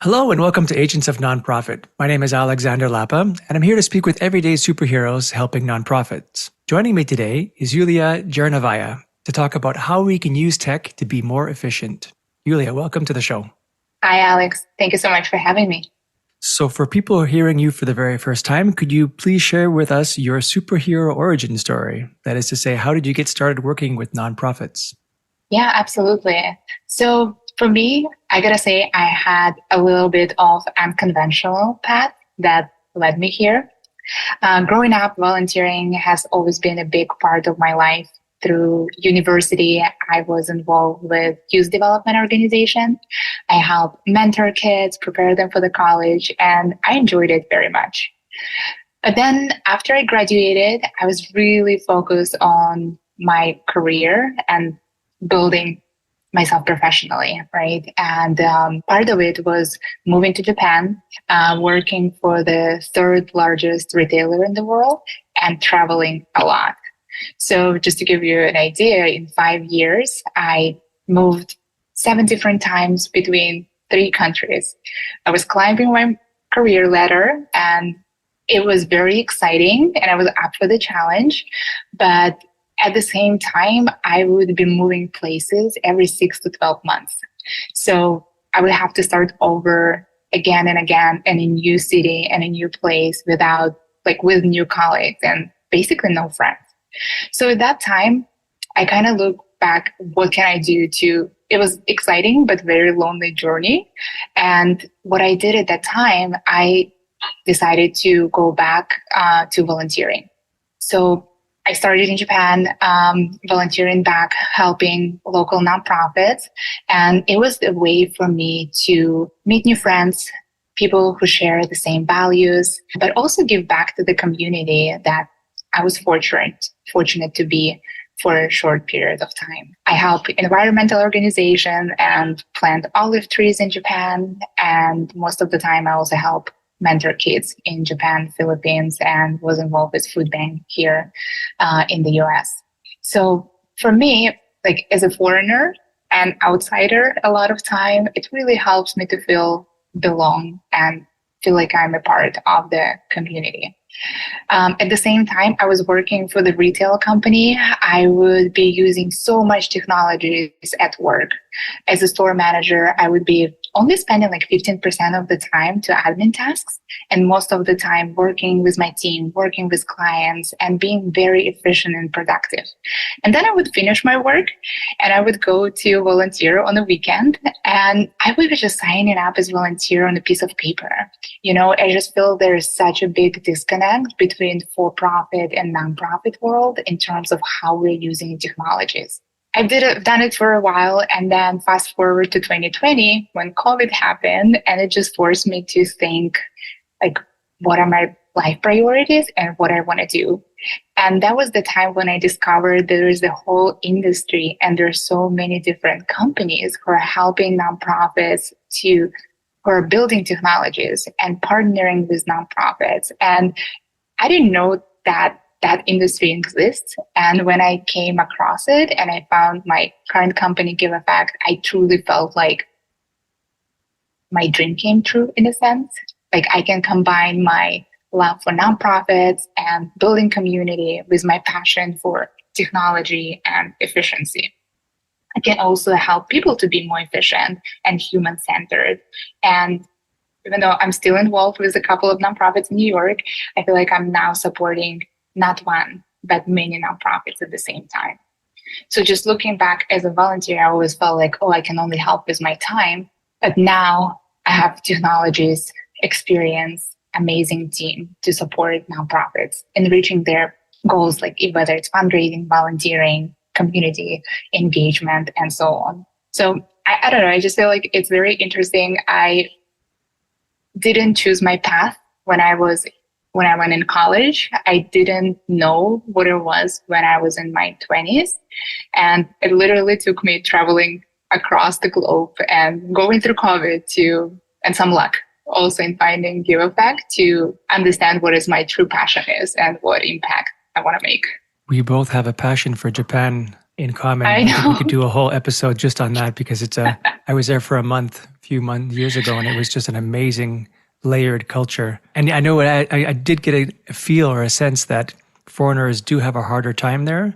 Hello and welcome to Agents of Nonprofit. My name is Alexander Lapa, and I'm here to speak with everyday superheroes helping nonprofits. Joining me today is Yulia Zhernovaya to talk about how we can use tech to be more efficient. Yulia, welcome to the show. Hi, Alex. Thank you so much for having me. So for people hearing you for the very first time, could you please share with us your superhero origin story? That is to say, how did you get started working with nonprofits? Yeah, absolutely. So for me, I gotta say I had a little bit of unconventional path that led me here. Growing up, volunteering has always been a big part of my life. Through university, I was involved with youth development organization. I helped mentor kids, prepare them for the college, and I enjoyed it very much. But then after I graduated, I was really focused on my career and building myself professionally, right? And part of it was moving to Japan, working for the third largest retailer in the world and traveling a lot. So just to give you an idea, in 5 years, I moved 7 different times between 3 countries. I was climbing my career ladder and it was very exciting and I was up for the challenge. But at the same time, I would be moving places every 6 to 12 months. So I would have to start over again and again in a new city and a new place with new colleagues and basically no friends. So at that time, I kind of look back, what can I do it was exciting, but very lonely journey. And what I did at that time, I decided to go back to volunteering. So I started in Japan, volunteering back, helping local nonprofits. And it was a way for me to meet new friends, people who share the same values, but also give back to the community that I was fortunate to be for a short period of time. I help environmental organizations and plant olive trees in Japan. And most of the time, I also help mentor kids in Japan, Philippines, and was involved with food bank here in the US. So for me, like as a foreigner and outsider, a lot of time, it really helps me to feel belong and feel like I'm a part of the community. At the same time, I was working for the retail company. I would be using so much technologies at work. As a store manager, I would be only spending like 15% of the time to admin tasks and most of the time working with my team, working with clients and being very efficient and productive. And then I would finish my work and I would go to volunteer on the weekend and I would be just signing up as volunteer on a piece of paper. You know, I just feel there is such a big disconnect between for-profit and non-profit world in terms of how we're using technologies. I've done it for a while and then fast forward to 2020 when COVID happened and it just forced me to think like, what are my life priorities and what I want to do? And that was the time when I discovered there is a whole industry and there's so many different companies who are helping nonprofits who are building technologies and partnering with nonprofits. And I didn't know that industry exists. And when I came across it and I found my current company, GiveEffect, I truly felt like my dream came true in a sense. Like I can combine my love for nonprofits and building community with my passion for technology and efficiency. I can also help people to be more efficient and human-centered. And even though I'm still involved with a couple of nonprofits in New York, I feel like I'm now supporting not one, but many nonprofits at the same time. So just looking back as a volunteer, I always felt like, oh, I can only help with my time. But now I have technologies, experience, amazing team to support nonprofits in reaching their goals, like whether it's fundraising, volunteering, community engagement, and so on. So I don't know, I just feel like it's very interesting. I didn't choose my path when I went in college. I didn't know what it was when I was in my 20s. And it literally took me traveling across the globe and going through COVID and some luck also in finding GiveEffect to understand what is my true passion is and what impact I want to make. We both have a passion for Japan in common. I I think we know. could do a whole episode just on that because I was there for a month, years ago, and it was just an amazing layered culture. And I know I did get a feel or a sense that foreigners do have a harder time there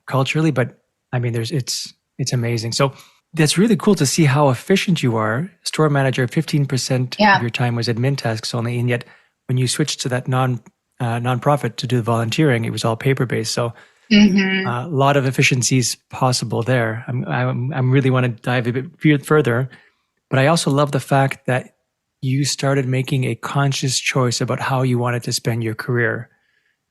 culturally, but I mean, it's amazing. So that's really cool to see how efficient you are. Store manager, 15% of your time was admin tasks only, and yet when you switched to that nonprofit to do the volunteering, it was all paper based. So a lot of efficiencies possible there. I'm really want to dive a bit further, but I also love the fact that you started making a conscious choice about how you wanted to spend your career.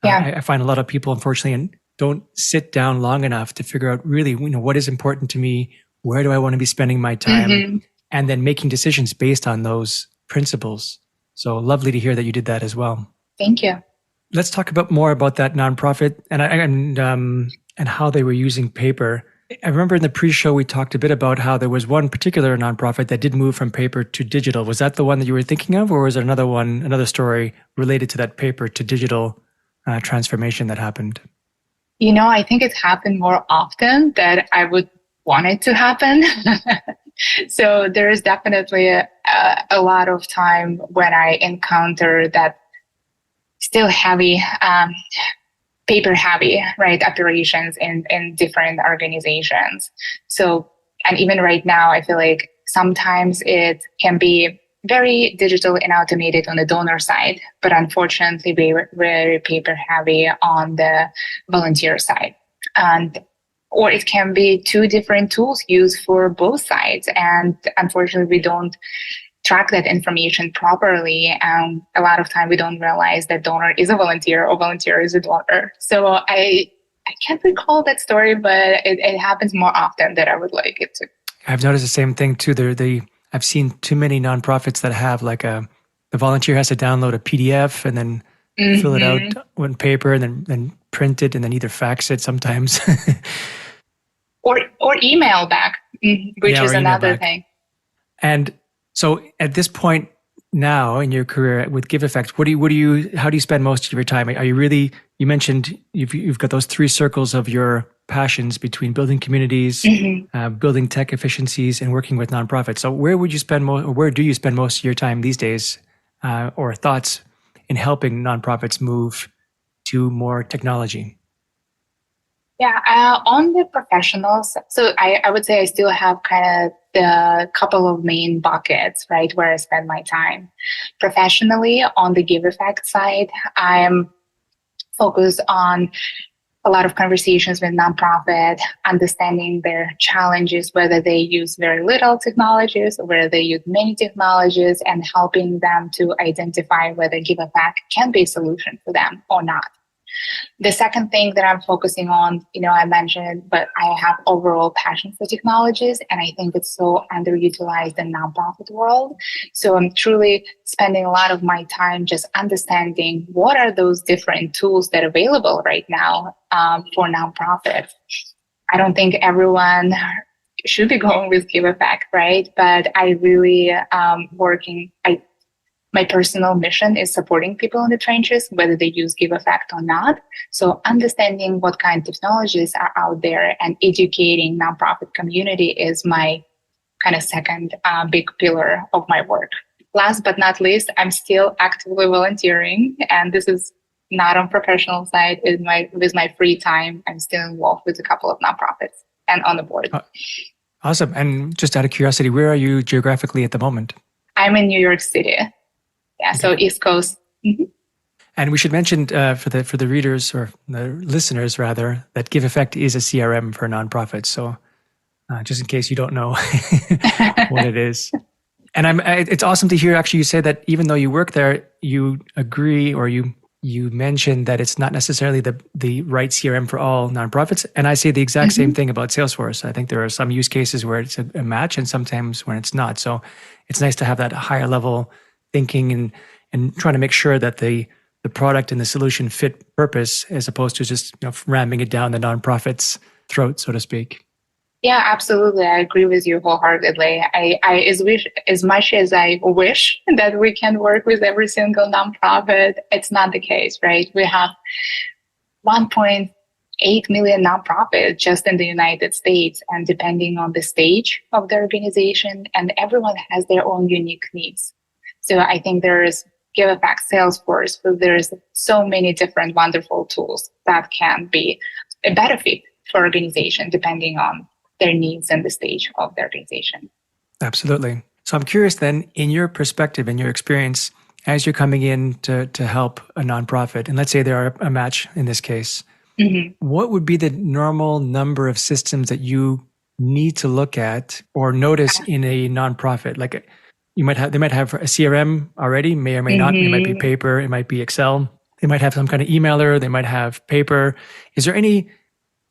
I find a lot of people, unfortunately, don't sit down long enough to figure out really, what is important to me, where do I want to be spending my time, and then making decisions based on those principles. So lovely to hear that you did that as well. Thank you. Let's talk more about that nonprofit and how they were using paper. I remember in the pre-show we talked a bit about how there was one particular nonprofit that did move from paper to digital. Was that the one that you were thinking of, or was there another story related to that paper to digital transformation that happened? I think it's happened more often than I would want it to happen. So there is definitely a lot of time when I encounter that still heavy, paper heavy, right, operations in different organizations. So, and even right now, I feel like sometimes it can be very digital and automated on the donor side, but unfortunately very, very paper heavy on the volunteer side. Or it can be two different tools used for both sides. And unfortunately, we don't track that information properly. A lot of time we don't realize that donor is a volunteer or volunteer is a donor. So I can't recall that story, but it happens more often than I would like it to. I've noticed the same thing too. I've seen too many nonprofits that have the volunteer has to download a PDF and then fill it out on paper and then print it and then either fax it sometimes. or email back, which is another thing. And so at this point now in your career with GiveEffect, how do you spend most of your time? Are you really, you mentioned you've got those three circles of your passions between building communities, building tech efficiencies, and working with nonprofits. So where do you spend most of your time these days, or thoughts in helping nonprofits move to more technology? Yeah, on the professionals, so I would say I still have kind of the couple of main buckets, right, where I spend my time. Professionally, on the GiveEffect side, I'm focused on a lot of conversations with nonprofit, understanding their challenges, whether they use very little technologies or whether they use many technologies, and helping them to identify whether GiveEffect can be a solution for them or not. The second thing that I'm focusing on, I mentioned, but I have overall passion for technologies, and I think it's so underutilized in nonprofit world. So I'm truly spending a lot of my time just understanding what are those different tools that are available right now for nonprofits. I don't think everyone should be going with GiveEffect, right? But I really my personal mission is supporting people in the trenches, whether they use GiveEffect or not. So understanding what kind of technologies are out there and educating nonprofit community is my kind of second big pillar of my work. Last but not least, I'm still actively volunteering, and this is not on professional side. With my free time, I'm still involved with a couple of nonprofits and on the board. Awesome. And just out of curiosity, where are you geographically at the moment? I'm in New York City. Yeah, okay. So East Coast. Mm-hmm. And we should mention for the readers or the listeners rather that GiveEffect is a CRM for nonprofits. So just in case you don't know what it is. And it's awesome to hear actually you say that even though you work there, you agree or you mentioned that it's not necessarily the right CRM for all nonprofits. And I say the exact same thing about Salesforce. I think there are some use cases where it's a match and sometimes when it's not. So it's nice to have that higher level thinking and trying to make sure that the product and the solution fit purpose as opposed to just ramming it down the nonprofit's throat, so to speak. Yeah, absolutely. I agree with you wholeheartedly. As much as I wish that we can work with every single nonprofit, it's not the case, right? We have 1.8 8 million nonprofits just in the United States, and depending on the stage of the organization, and everyone has their own unique needs. So I think there's GiveEffect, Salesforce, but there's so many different wonderful tools that can be a better fit for organization depending on their needs and the stage of the organization. Absolutely. So I'm curious then, in your perspective, in your experience, as you're coming in to help a nonprofit, and let's say there are a match in this case, what would be the normal number of systems that you need to look at or notice in a nonprofit? Like they might have a CRM already, may or may not. It might be paper, it might be Excel. They might have some kind of emailer, they might have paper. Is there any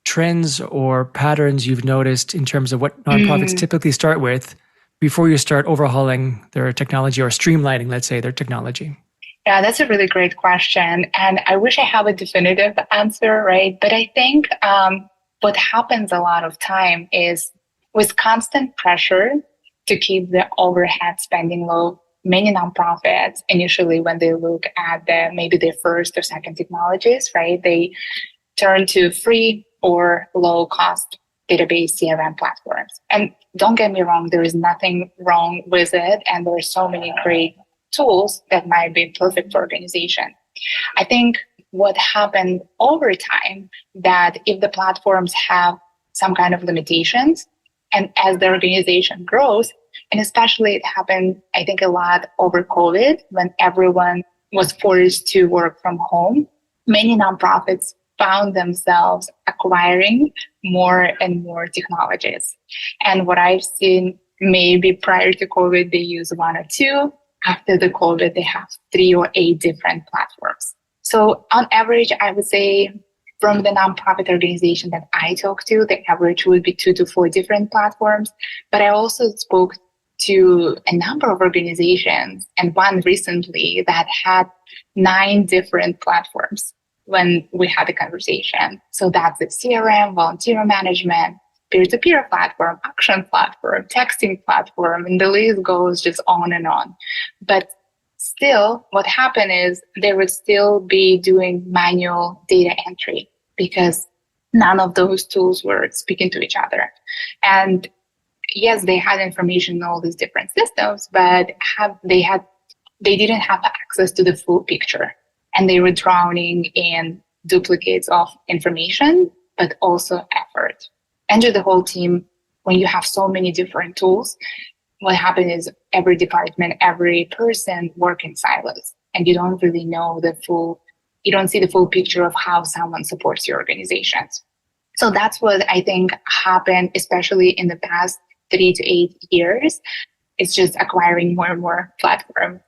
trends or patterns you've noticed in terms of what nonprofits typically start with before you start overhauling their technology or streamlining, let's say, their technology? Yeah, that's a really great question. And I wish I have a definitive answer, right? But I think what happens a lot of time is with constant pressure to keep the overhead spending low, many nonprofits initially, when they look at maybe their first or second technologies, right, they turn to free or low cost database CRM platforms. And don't get me wrong, there is nothing wrong with it. And there are so many great tools that might be perfect for organization. I think what happened over time, that if the platforms have some kind of limitations, and as the organization grows, and especially it happened, I think, a lot over COVID, when everyone was forced to work from home, many nonprofits found themselves acquiring more and more technologies. And what I've seen, maybe prior to COVID, they use one or two. After the COVID, they have 3 or 8 different platforms. So on average, I would say from the nonprofit organization that I talk to, the average would be 2 to 4 different platforms. But I also spoke to a number of organizations, and one recently that had 9 different platforms when we had the conversation. So that's the CRM, volunteer management, peer-to-peer platform, action platform, texting platform, and the list goes just on and on. But still, what happened is they would still be doing manual data entry because none of those tools were speaking to each other. And yes, they had information in all these different systems, but they didn't have access to the full picture. And they were drowning in duplicates of information, but also effort. And to the whole team, when you have so many different tools, what happens is every department, every person work in silos, and you don't really know you don't see the full picture of how someone supports your organizations. So that's what I think happened, especially in the past 3 to 8 years. It's just acquiring more and more platform.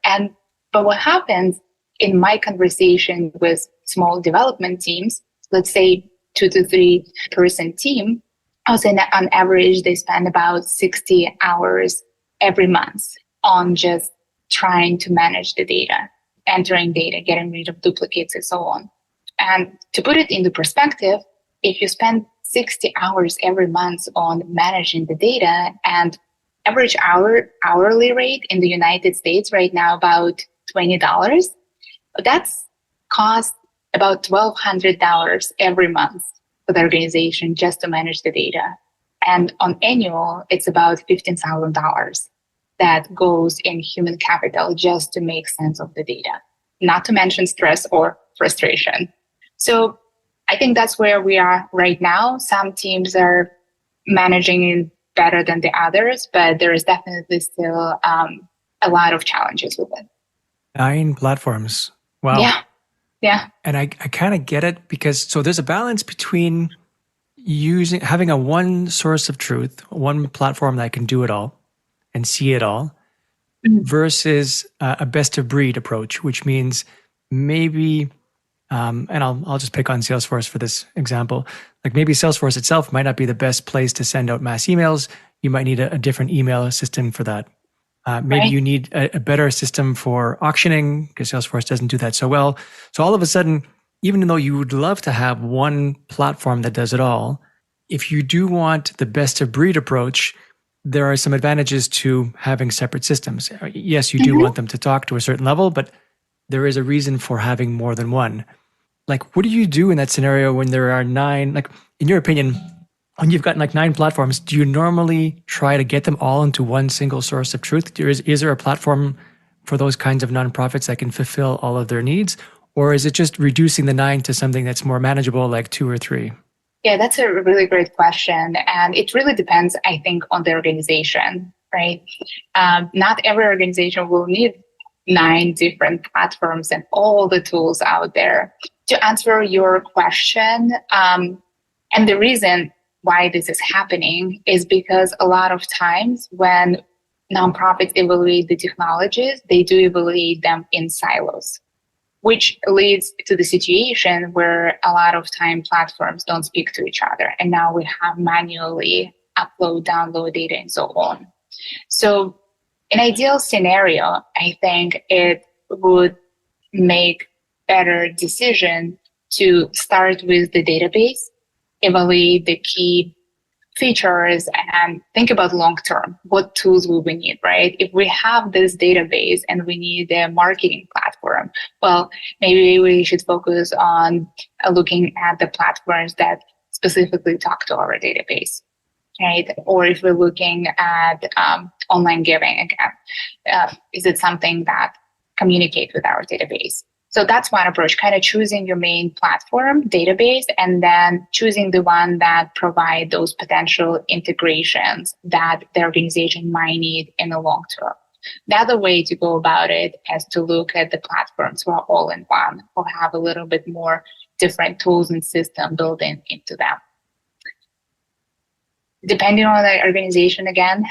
But what happens in my conversation with small development teams, let's say 2 to 3 person team, I would say that on average, they spend about 60 hours every month on just trying to manage the data, entering data, getting rid of duplicates, and so on. And to put it into perspective, if you spend 60 hours every month on managing the data, and average hourly rate in the United States right now about $20, that's cost about $1,200 every month for the organization just to manage the data. And on annual, it's about $15,000 that goes in human capital just to make sense of the data, not to mention stress or frustration. So I think that's where we are right now. Some teams are managing it better than the others, but there is definitely still a lot of challenges with it. 9 platforms. Wow. Yeah. And I kind of get it, because so there's a balance between having a one source of truth, one platform that can do it all and see it all, versus a best of breed approach, which means maybe, and I'll just pick on Salesforce for this example. Like maybe Salesforce itself might not be the best place to send out mass emails. You might need a different email system for that. Maybe you need a better system for auctioning, because Salesforce doesn't do that so well. So all of a sudden, even though you would love to have one platform that does it all, if you do want the best of breed approach, there are some advantages to having separate systems. Yes, you do want them to talk to a certain level, but there is a reason for having more than one. like, what do you do in that scenario when there are nine, like, in your opinion, when you've got like nine platforms, do you normally try to get them all into one single source of truth? Is there a platform for those kinds of nonprofits that can fulfill all of their needs? Or is it just reducing the nine to something that's more manageable, like two or three? Yeah, that's a really great question. And it really depends, I think, on the organization, right? Not every organization will need nine different platforms and all the tools out there. To answer your question, and the reason why this is happening is because a lot of times when nonprofits evaluate the technologies, they do evaluate them in silos, which leads to the situation where a lot of time platforms don't speak to each other. And now we have manually upload, download data and so on. So in ideal scenario, I think it would make better decision to start with the database, evaluate the key features, and think about long term. What tools will we need, right? If we have this database and we need a marketing platform, well, maybe we should focus on looking at the platforms that specifically talk to our database, right? Or if we're looking at online giving again, is it something that communicates with our database? So that's one approach, kind of choosing your main platform database and then choosing the one that provide those potential integrations that the organization might need in the long term. The other way to go about it is to look at the platforms who are all in one or have a little bit more different tools and system built into them. Depending on the organization, again,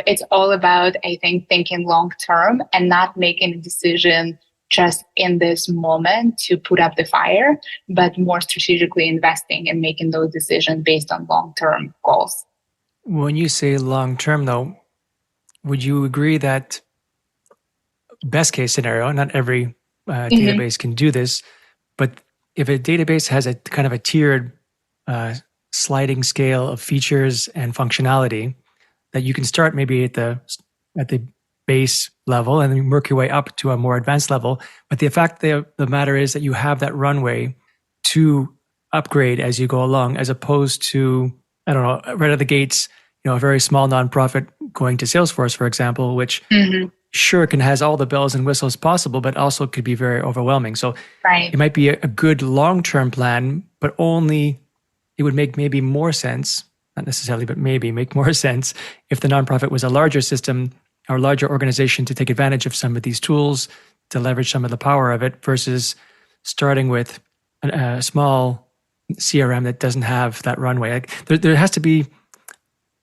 it's all about, I think, thinking long term and not making a decision just in this moment to put up the fire, but more strategically investing and making those decisions based on long-term goals. When you say long-term, though, would you agree that best case scenario, not every database can do this, but if a database has a kind of a tiered sliding scale of features and functionality, that you can start maybe at the base level and then work your way up to a more advanced level. But the fact of the matter is that you have that runway to upgrade as you go along, as opposed to, I don't know, right out of the gates, a very small nonprofit going to Salesforce, for example, which sure has all the bells and whistles possible, but also could be very overwhelming. So it might be a good long-term plan, but only it would make maybe more sense, not necessarily, but maybe make more sense if the nonprofit was a larger system or larger organization to take advantage of some of these tools, to leverage some of the power of it, versus starting with a small CRM that doesn't have that runway. Like there has to be,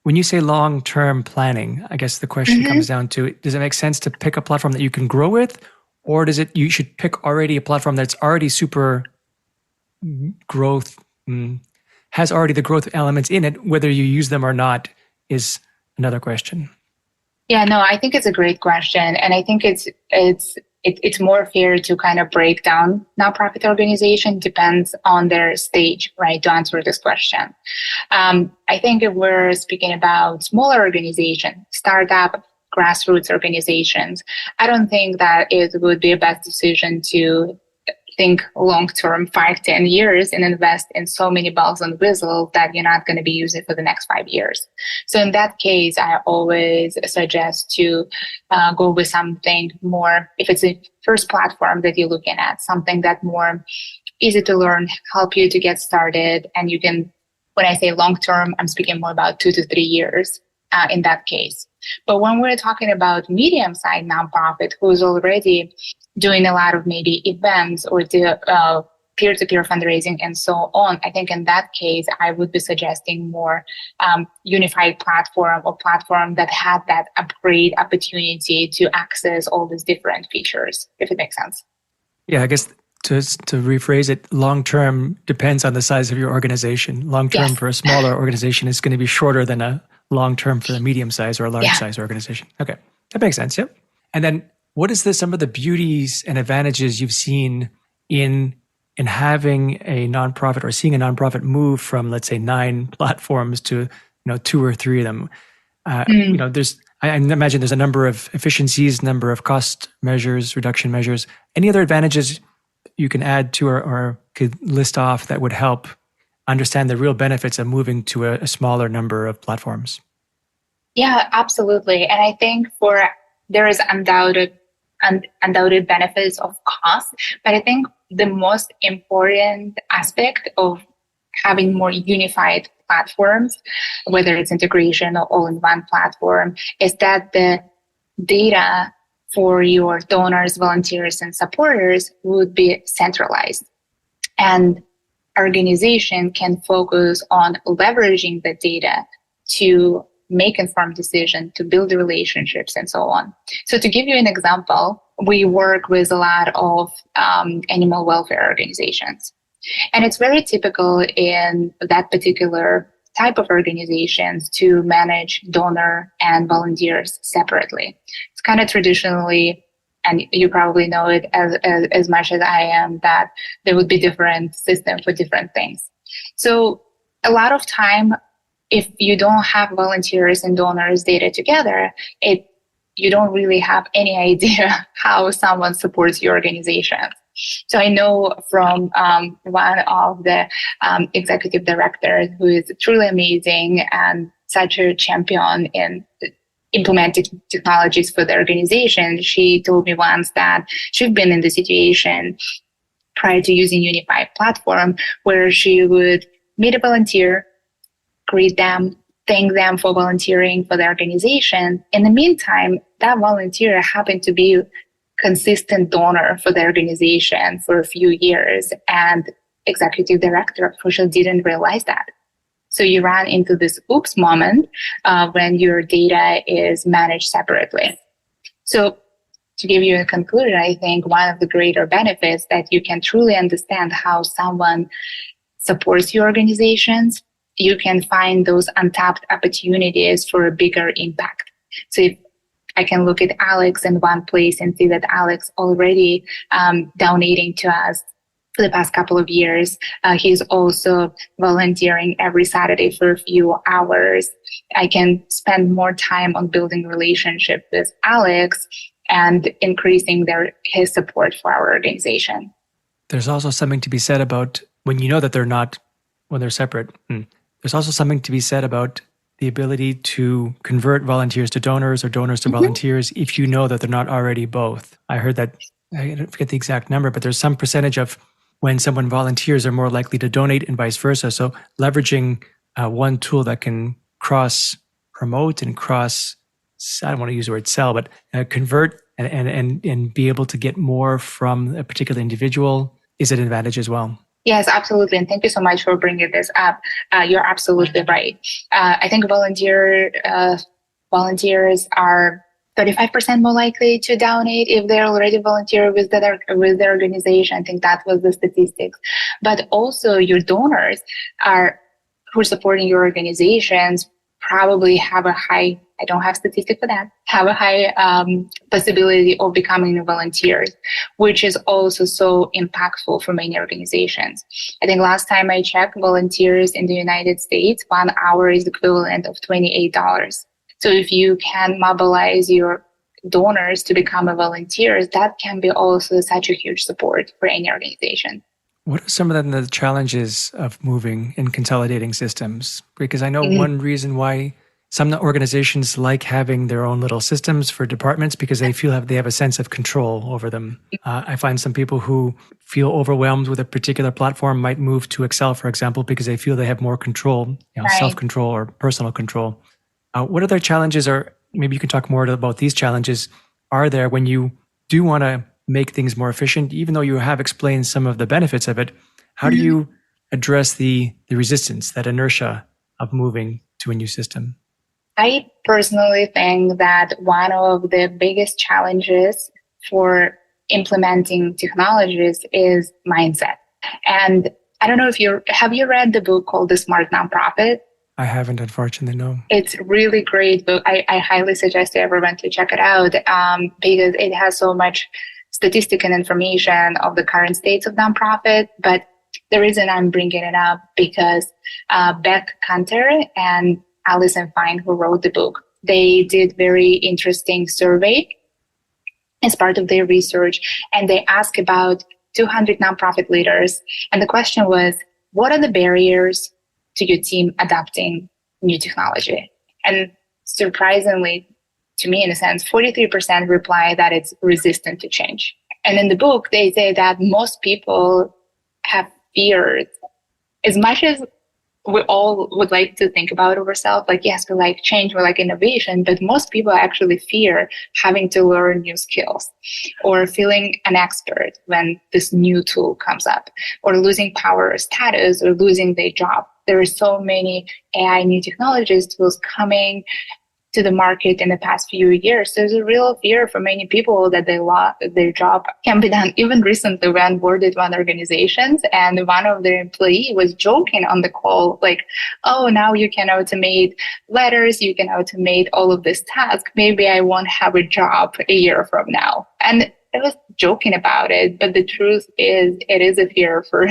when you say long-term planning, I guess the question comes down to, does it make sense to pick a platform that you can grow with, or you should pick already a platform that's already super growth, has already the growth elements in it, whether you use them or not is another question. Yeah, no, I think it's a great question. And I think it's more fair to kind of break down nonprofit organization depends on their stage, right, to answer this question. I think if we're speaking about smaller organization, startup, grassroots organizations, I don't think that it would be a best decision to think long-term, 5-10 years and invest in so many bells and whistles that you're not going to be using for the next 5 years. So in that case, I always suggest to go with something more, if it's a first platform that you're looking at, something that more easy to learn, help you to get started. And you can, when I say long-term, I'm speaking more about 2 to 3 years in that case. But when we're talking about medium-sized nonprofit who's already doing a lot of maybe events or the peer-to-peer fundraising and so on, I think in that case, I would be suggesting more unified platform or platform that had that upgrade opportunity to access all these different features, if it makes sense. Yeah, I guess to rephrase it, long-term depends on the size of your organization. Long-term for a smaller organization is going to be shorter than a long-term for a medium-sized or a large-sized organization. Okay, that makes sense, yep. And then what is some of the beauties and advantages you've seen in having a nonprofit or seeing a nonprofit move from, let's say, 9 platforms to 2 or 3 of them? I imagine there's a number of efficiencies, number of cost measures, reduction measures. Any other advantages you can add to or could list off that would help understand the real benefits of moving to a smaller number of platforms? Yeah, absolutely. And I think there is undoubted benefits of cost, but I think the most important aspect of having more unified platforms, whether it's integration or all-in-one platform, is that the data for your donors, volunteers, and supporters would be centralized. And organization can focus on leveraging the data to make informed decisions, to build relationships, and so on. So to give you an example, we work with a lot of animal welfare organizations. And it's very typical in that particular type of organizations to manage donor and volunteers separately. It's kind of traditionally, and you probably know it as much as I am, that there would be different systems for different things. So a lot of time, if you don't have volunteers and donors data together, you don't really have any idea how someone supports your organization. So I know from one of the executive directors who is truly amazing and such a champion in implementing technologies for the organization. She told me once that she'd been in the situation prior to using Unified Platform where she would meet a volunteer, greet them, thank them for volunteering for the organization. In the meantime, that volunteer happened to be consistent donor for the organization for a few years, and executive director official didn't realize that. So you ran into this oops moment when your data is managed separately. So to give you a conclusion, I think one of the greater benefits that you can truly understand how someone supports your organizations, you can find those untapped opportunities for a bigger impact. So if I can look at Alex in one place and see that Alex already donating to us for the past couple of years. He's also volunteering every Saturday for a few hours. I can spend more time on building relationship with Alex and increasing his support for our organization. There's also something to be said about when you know that when they're separate. There's also something to be said about the ability to convert volunteers to donors or donors to volunteers if you know that they're not already both. I heard that, I forget the exact number, but there's some percentage of when someone volunteers are more likely to donate and vice versa. So leveraging one tool that can cross-promote and I don't want to use the word sell, but convert and be able to get more from a particular individual is an advantage as well. Yes, absolutely. And thank you so much for bringing this up. You're absolutely right. I think volunteers are 35% more likely to donate if they're already volunteer with their organization. I think that was the statistics. But also your donors who are supporting your organizations probably have a high, I don't have statistics for that, have a high possibility of becoming volunteers, which is also so impactful for many organizations. I think last time I checked, volunteers in the United States, 1 hour is equivalent of $28. So if you can mobilize your donors to become a volunteer, that can be also such a huge support for any organization. What are some of the challenges of moving and consolidating systems? Because I know one reason why some organizations like having their own little systems for departments because they feel they have a sense of control over them. I find some people who feel overwhelmed with a particular platform might move to Excel, for example, because they feel they have more control, right. Self-control or personal control. What other challenges maybe you can talk more about these challenges, are there when you do want to make things more efficient, even though you have explained some of the benefits of it? How do you address the resistance, that inertia of moving to a new system? I personally think that one of the biggest challenges for implementing technologies is mindset. And I don't know have you read the book called The Smart Nonprofit? I haven't, unfortunately, no. It's a really great book. I highly suggest everyone to check it out because it has so much statistical information of the current states of nonprofit. But the reason I'm bringing it up because Beth Cantor and Alison Fine, who wrote the book, they did very interesting survey as part of their research, and they asked about 200 nonprofit leaders. And the question was, what are the barriers to your team adopting new technology? And surprisingly, to me, in a sense, 43% reply that it's resistant to change. And in the book, they say that most people have feared, as much as we all would like to think about ourselves, like, yes, we like change, we like innovation, but most people actually fear having to learn new skills or feeling an expert when this new tool comes up, or losing power or status, or losing their job. There are so many AI new technologies, tools coming to the market in the past few years. There's a real fear for many people that their job can be done. Even recently, we onboarded one organization, and one of their employee was joking on the call, like, oh, now you can automate letters, you can automate all of this task. Maybe I won't have a job a year from now. And I was joking about it, but the truth is, it is a fear for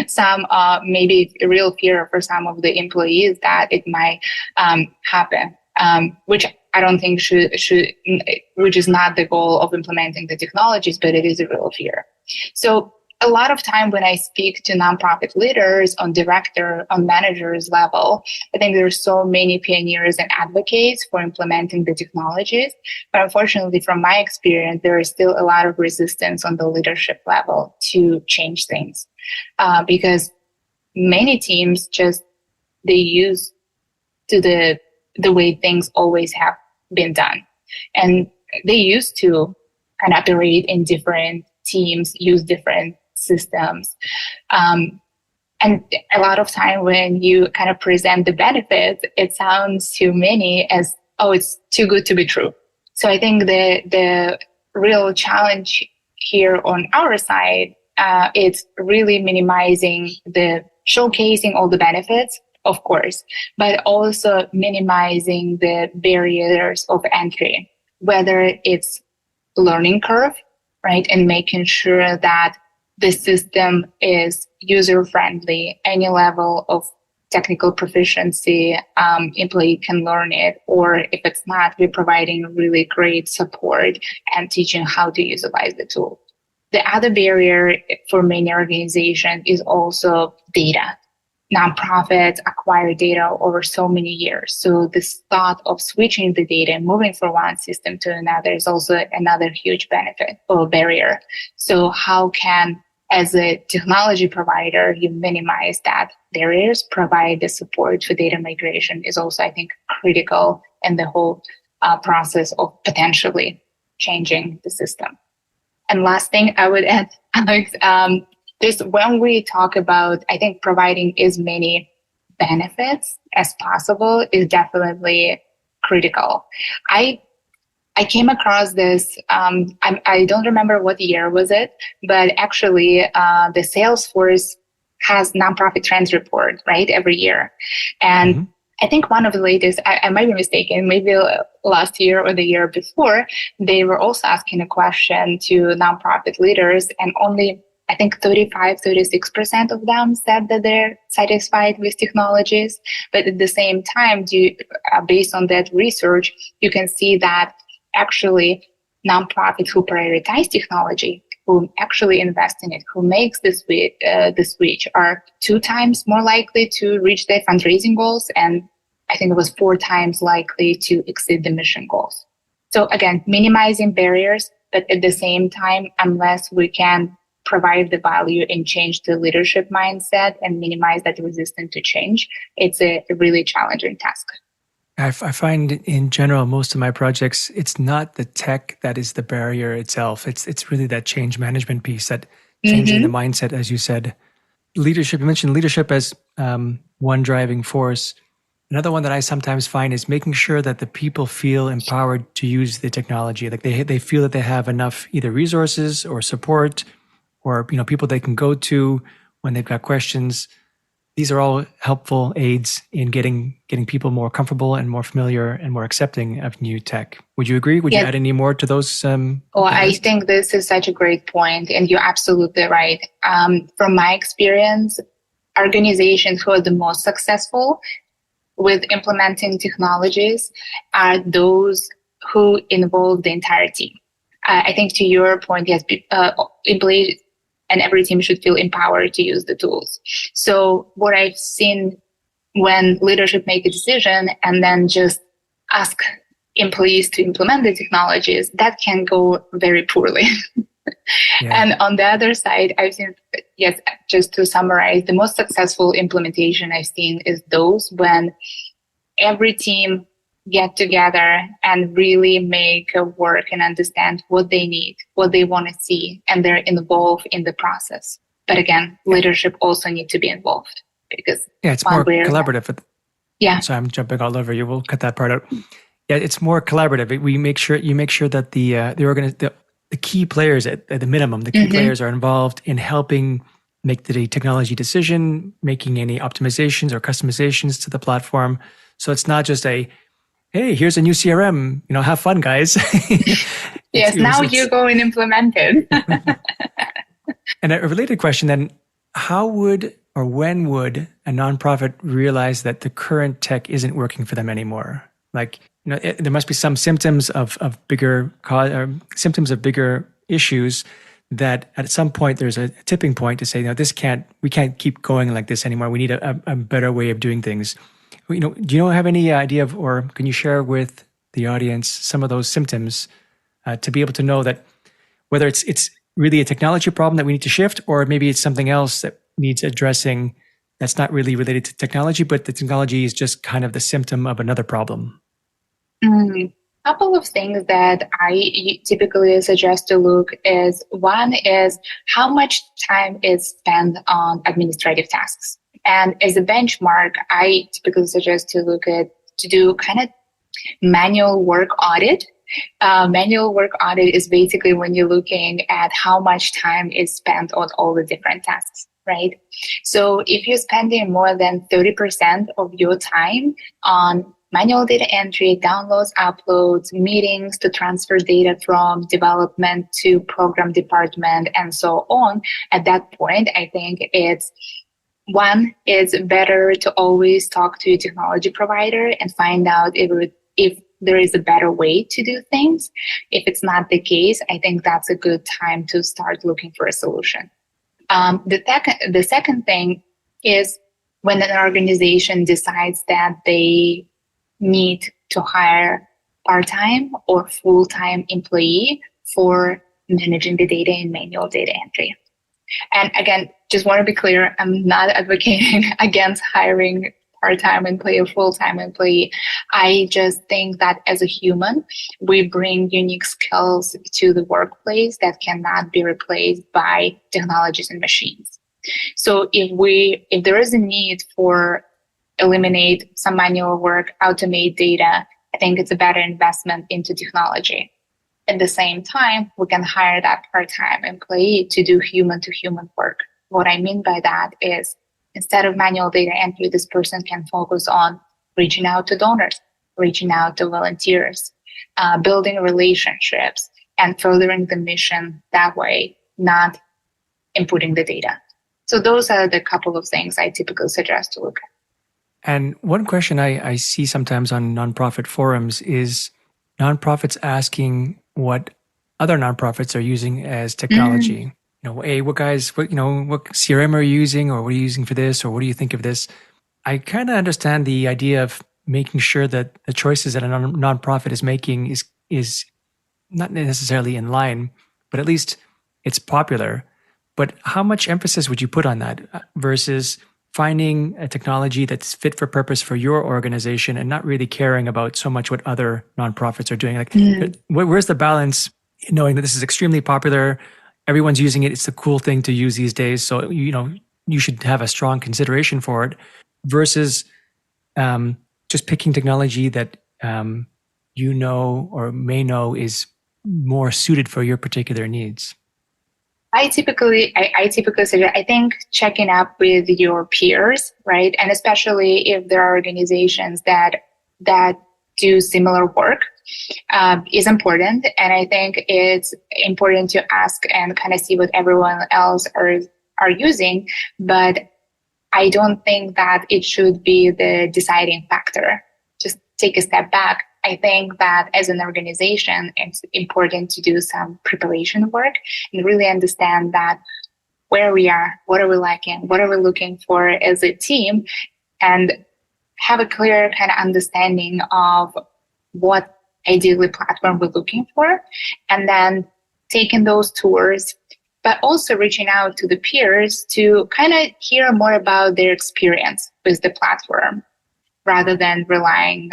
some, maybe a real fear for some of the employees that it might happen. Which I don't think which is not the goal of implementing the technologies, but it is a real fear. So a lot of time when I speak to nonprofit leaders on director, on managers level, I think there are so many pioneers and advocates for implementing the technologies. But unfortunately, from my experience, there is still a lot of resistance on the leadership level to change things. Because many teams they use to the way things always have been done. And they used to kind of operate in different teams, use different systems. And a lot of time when you kind of present the benefits, it sounds to many as, oh, it's too good to be true. So I think the real challenge here on our side, it's really minimizing showcasing all the benefits, of course, but also minimizing the barriers of entry, whether it's learning curve, right? And making sure that the system is user-friendly, any level of technical proficiency, employee can learn it. Or if it's not, we're providing really great support and teaching how to utilize the tool. The other barrier for many organizations is also data. Nonprofits acquire data over so many years. So this thought of switching the data, moving from one system to another, is also another huge benefit or barrier. So how can, as a technology provider, you minimize that barriers, provide the support for data migration is also, I think, critical in the whole process of potentially changing the system. And last thing I would add, Alex, when we talk about, I think, providing as many benefits as possible is definitely critical. I came across this, I don't remember what year was it, but actually the Salesforce has nonprofit trends report, right, every year. And I think one of the latest, I might be mistaken, maybe last year or the year before, they were also asking a question to nonprofit leaders, and only, I think 36% of them said that they're satisfied with technologies. But at the same time, based on that research, you can see that actually nonprofits who prioritize technology, who actually invest in it, who makes the switch, are 2 times more likely to reach their fundraising goals, and I think it was 4 times likely to exceed the mission goals. So again, minimizing barriers, but at the same time, unless we can provide the value and change the leadership mindset and minimize that resistance to change, it's a really challenging task. I find in general, most of my projects, it's not the tech that is the barrier itself. It's really that change management piece, that changing the mindset, as you said. Leadership, you mentioned leadership as one driving force. Another one that I sometimes find is making sure that the people feel empowered to use the technology. Like they feel that they have enough either resources or support, or people they can go to when they've got questions. These are all helpful aids in getting people more comfortable and more familiar and more accepting of new tech. Would you agree? Would you add any more to those? I think this is such a great point, and you're absolutely right. From my experience, organizations who are the most successful with implementing technologies are those who involve the entire team. I think to your point, yes, employees and every team should feel empowered to use the tools. So what I've seen when leadership make a decision and then just ask employees to implement the technologies, that can go very poorly. Yeah. And on the other side, I've seen, yes, just to summarize, the most successful implementation I've seen is those when every team get together and really make a work and understand what they need, what they want to see, and they're involved in the process. But again, leadership also need to be involved because it's more collaborative. Yeah. So I'm jumping all over you. We'll cut that part out. Yeah, it's more collaborative. You make sure that the key players at the minimum, the key players are involved in helping make the technology decision, making any optimizations or customizations to the platform. So it's not just hey, here's a new CRM, have fun, guys. Yes, now you go and implement it. And a related question then, how would or when would a nonprofit realize that the current tech isn't working for them anymore? Like, there must be some symptoms of bigger issues that at some point there's a tipping point to say, we can't keep going like this anymore. We need a better way of doing things. Do you have any idea of, or can you share with the audience some of those symptoms to be able to know that whether it's really a technology problem that we need to shift, or maybe it's something else that needs addressing that's not really related to technology, but the technology is just kind of the symptom of another problem? Couple of things that I typically suggest to look is, one is how much time is spent on administrative tasks. And as a benchmark, I typically suggest to do kind of manual work audit. Manual work audit is basically when you're looking at how much time is spent on all the different tasks, right? So if you're spending more than 30% of your time on manual data entry, downloads, uploads, meetings to transfer data from development to program department, and so on, at that point, I think it's better to always talk to a technology provider and find out if there is a better way to do things. If it's not the case, I think that's a good time to start looking for a solution. The second thing is when an organization decides that they need to hire part-time or full-time employee for managing the data in manual data entry. And again, just want to be clear, I'm not advocating against hiring part-time employee or full-time employee. I just think that as a human, we bring unique skills to the workplace that cannot be replaced by technologies and machines. So if there is a need for eliminate some manual work, automate data, I think it's a better investment into technology. At the same time, we can hire that part-time employee to do human-to-human work. What I mean by that is instead of manual data entry, this person can focus on reaching out to donors, reaching out to volunteers, building relationships, and furthering the mission that way, not inputting the data. So those are the couple of things I typically suggest to look at. And one question I see sometimes on nonprofit forums is nonprofits asking what other nonprofits are using as technology. Hey, what CRM are you using, or what are you using for this, or what do you think of this? I kind of understand the idea of making sure that the choices that a nonprofit is making is not necessarily in line, but at least it's popular. But how much emphasis would you put on that versus finding a technology that's fit for purpose for your organization and not really caring about so much what other nonprofits are doing? Where's the balance in knowing that this is extremely popular, everyone's using it, it's the cool thing to use these days, so you should have a strong consideration for it, versus just picking technology that or may know is more suited for your particular needs? I typically suggest, I think checking up with your peers, right? And especially if there are organizations that do similar work, is important. And I think it's important to ask and kind of see what everyone else are using. But I don't think that it should be the deciding factor. Just take a step back. I think that as an organization, it's important to do some preparation work and really understand that where we are, what are we lacking, what are we looking for as a team, and have a clear kind of understanding of what ideally platform we're looking for, and then taking those tours, but also reaching out to the peers to kind of hear more about their experience with the platform rather than relying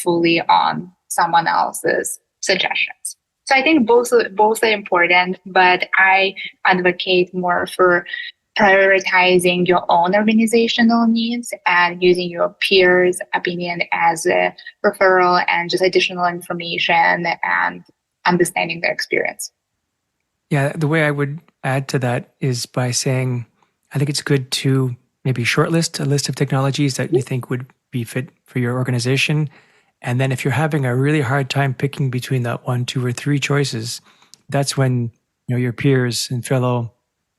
fully on someone else's suggestions. So I think both are important, but I advocate more for prioritizing your own organizational needs and using your peers' opinion as a referral and just additional information and understanding their experience. Yeah, the way I would add to that is by saying, I think it's good to maybe shortlist a list of technologies that you think would be fit for your organization. And then if you're having a really hard time picking between that 1, 2, or 3 choices, that's when your peers and fellow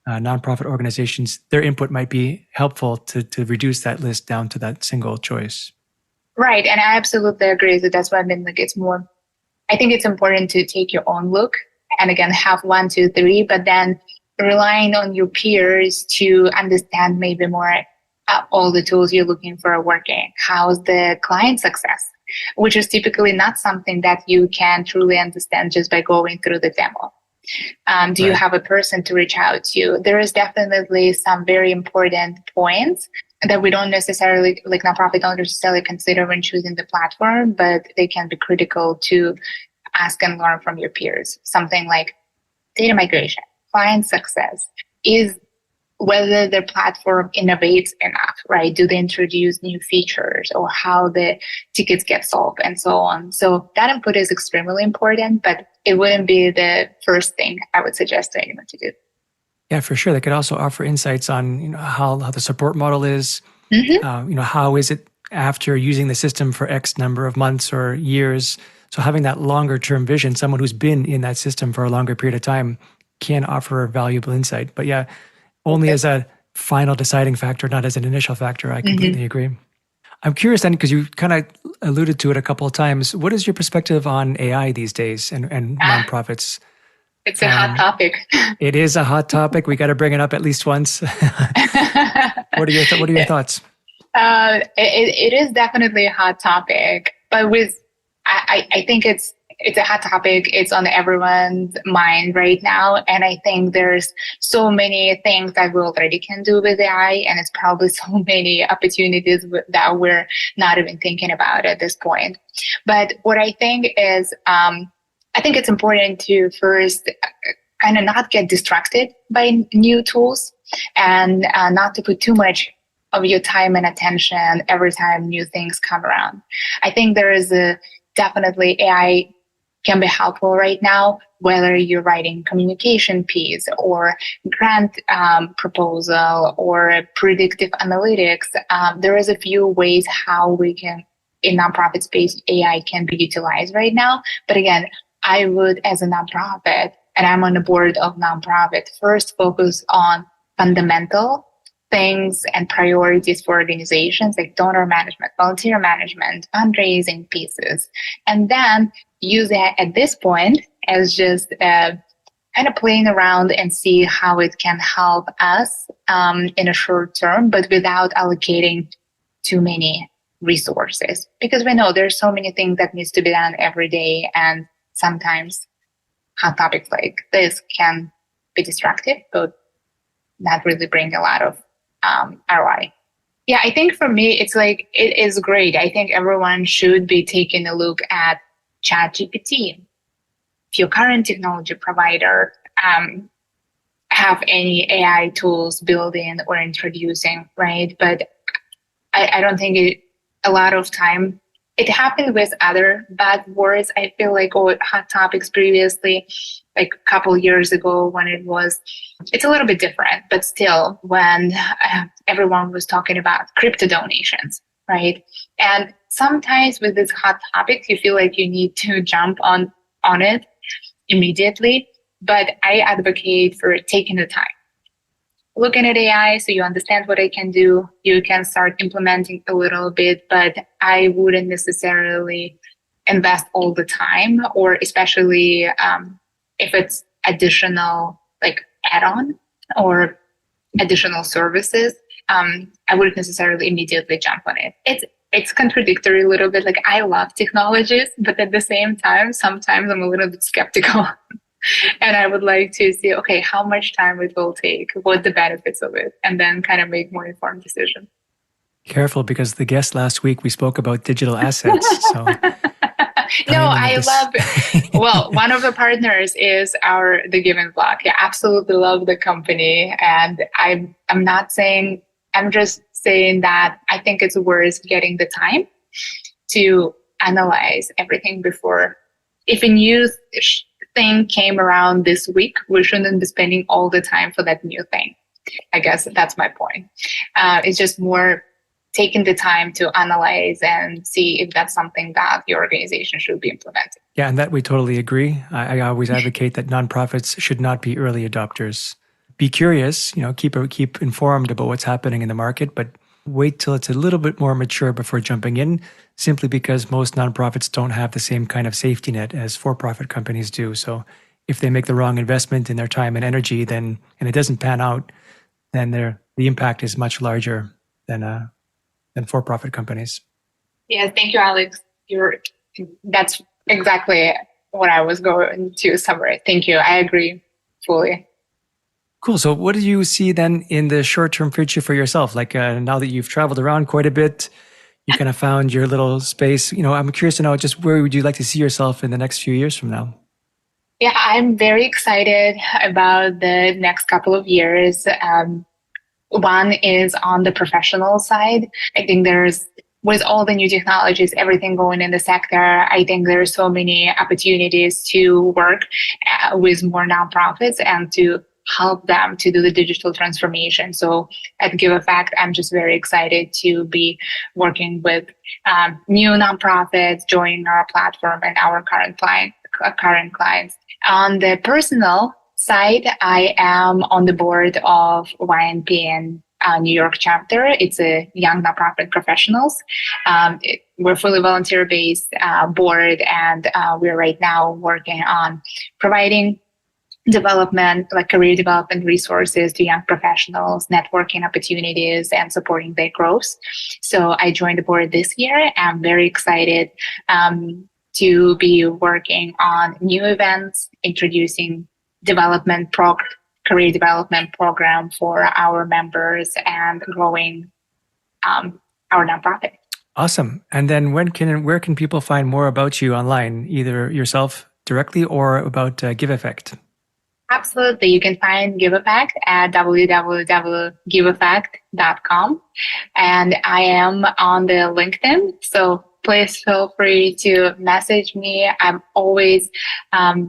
nonprofit organizations, their input might be helpful to reduce that list down to that single choice. Right, and I absolutely agree that that's what I mean. Like, it's more, I think it's important to take your own look and again have 1, 2, 3, but then relying on your peers to understand maybe more all the tools you're looking for are working. How's the client success? Which is typically not something that you can truly understand just by going through the demo. Do you have a person to reach out to? There is definitely some very important points that we don't necessarily, like nonprofit don't necessarily consider when choosing the platform, but they can be critical to ask and learn from your peers. Something like data migration, client success, is whether the platform innovates enough, right? Do they introduce new features or how the tickets get solved and so on? So that input is extremely important, but it wouldn't be the first thing I would suggest to anyone to do. Yeah, for sure. They could also offer insights on how the support model is. How is it after using the system for X number of months or years? So having that longer term vision, someone who's been in that system for a longer period of time can offer valuable insight. But yeah, only as a final deciding factor, not as an initial factor. I completely agree. I'm curious then, because you kind of alluded to it a couple of times. What is your perspective on AI these days and nonprofits? It's a hot topic. It is a hot topic. We got to bring it up at least once. What are your thoughts? It is definitely a hot topic, but I think it's a hot topic. It's on everyone's mind right now. And I think there's so many things that we already can do with AI. And it's probably so many opportunities that we're not even thinking about at this point. But what I think is, I think it's important to first kind of not get distracted by new tools and not to put too much of your time and attention every time new things come around. I think there is definitely AI can be helpful right now, whether you're writing communication piece or grant proposal or predictive analytics. There is a few ways how we can, in nonprofit space, AI can be utilized right now. But again, I would, as a nonprofit, and I'm on the board of nonprofit, first focus on fundamental things and priorities for organizations like donor management, volunteer management, fundraising pieces, and then use it at this point as just kind of playing around and see how it can help us in a short term, but without allocating too many resources. Because we know there's so many things that needs to be done every day, and sometimes hot topics like this can be destructive, but not really bring a lot of ROI. Yeah, I think for me, it's like, it is great. I think everyone should be taking a look at ChatGPT. If your current technology provider have any AI tools building or introducing, right? But I don't think a lot of time, it happened with other bad words. I feel like, hot topics previously, like a couple of years ago when it's a little bit different, but still when everyone was talking about crypto donations, right? And sometimes with these hot topics, you feel like you need to jump on it immediately. But I advocate for taking the time. Looking at AI so you understand what it can do, you can start implementing a little bit, but I wouldn't necessarily invest all the time, or especially if it's additional like add-on or additional services, I wouldn't necessarily immediately jump on it. It's contradictory a little bit. Like, I love technologies, but at the same time, sometimes I'm a little bit skeptical. And I would like to see, okay, how much time it will take, what the benefits of it, and then kind of make more informed decisions. Careful, because the guest last week, we spoke about digital assets. So no, I love well, one of the partners is the Given Block. I absolutely love the company. And I'm just saying that I think it's worth getting the time to analyze everything before. If a new thing came around this week, we shouldn't be spending all the time for that new thing. I guess that's my point. It's just more taking the time to analyze and see if that's something that the organization should be implementing. Yeah, and that we totally agree. I always advocate that nonprofits should not be early adopters. Be curious, keep informed about what's happening in the market, but wait till it's a little bit more mature before jumping in, simply because most nonprofits don't have the same kind of safety net as for-profit companies do. So if they make the wrong investment in their time and energy, and it doesn't pan out, then the impact is much larger than for-profit companies. Yeah, thank you, Alex. That's exactly what I was going to summarize. Thank you. I agree fully. Cool. So what do you see then in the short-term future for yourself? Like now that you've traveled around quite a bit, you kind of found your little space. I'm curious to know, just where would you like to see yourself in the next few years from now? Yeah, I'm very excited about the next couple of years. One is on the professional side. I think with all the new technologies, everything going in the sector, I think there are so many opportunities to work with more nonprofits and to help them to do the digital transformation. So at GiveEffect, I'm just very excited to be working with new nonprofits, joining our platform and our current clients. On the personal side, I am on the board of YNPN New York chapter. It's a young nonprofit professionals. We're fully volunteer-based board, and we're right now working on providing career development resources to young professionals, networking opportunities, and supporting their growth. So I joined the board this year. I'm very excited to be working on new events, introducing career development program for our members, and growing our nonprofit. Awesome. And then where can people find more about you online, either yourself directly or about GiveEffect? Absolutely. You can find GiveEffect at www.giveeffect.com. And I am on the LinkedIn. So please feel free to message me. I'm always, I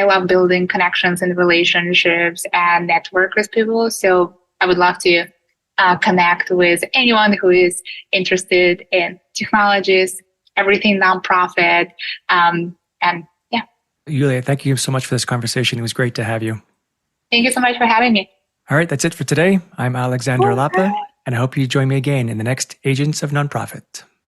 love building connections and relationships and network with people. So I would love to connect with anyone who is interested in technologies, everything nonprofit, and yeah. Yulia, thank you so much for this conversation. It was great to have you. Thank you so much for having me. All right, that's it for today. I'm Alexander Lapa, and I hope you join me again in the next Agents of Nonprofit.